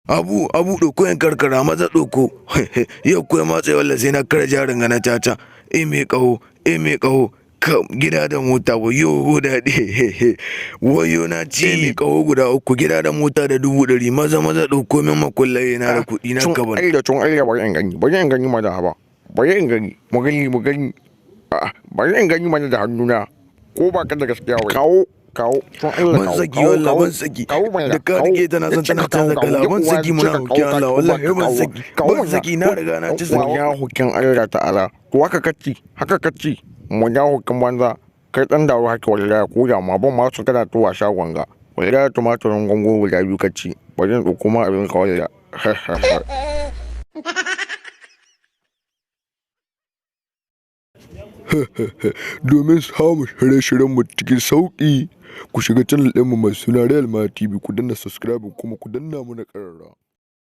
Abu ɗauko yan karkara maza ɗauko. Yau kuwa matsayi walla sai na kare jarin ga na caca. Mai ƙaho. Gida da mota wayo daɗi. Wayo na ci mai ƙaho guda 3 gida da mota da 100 maza ɗauko min makullaye na da kuɗi na kaban. Tun Allah bari in gani mana ba. Bari in gani mu gani. Bari in gani mana da hannuna. Ko ba ka da gaskiya wai. Kawo. Ban saki wallah ban saki. Da ka rike tana son tana canza kala ban saki muna hukin Allah wallahi ban saki na riga na ci saki. Ya hukin Allah ta'ala. To haka kacci. Mu ya hukin banza. Kai dan Daru haka wallahi ko da ma ban ma su kana tuwa shagon ga. Wallahi tumaturin gongo guda 2 kacci. Bari in dauko ma abin ka wallahi. Domin samun shirye-shiryenmu cikin sauƙi ku shiga channel ɗinmu mai suna Real Ma TV ku danna subscribe kuma ku danna mana ƙararrawa.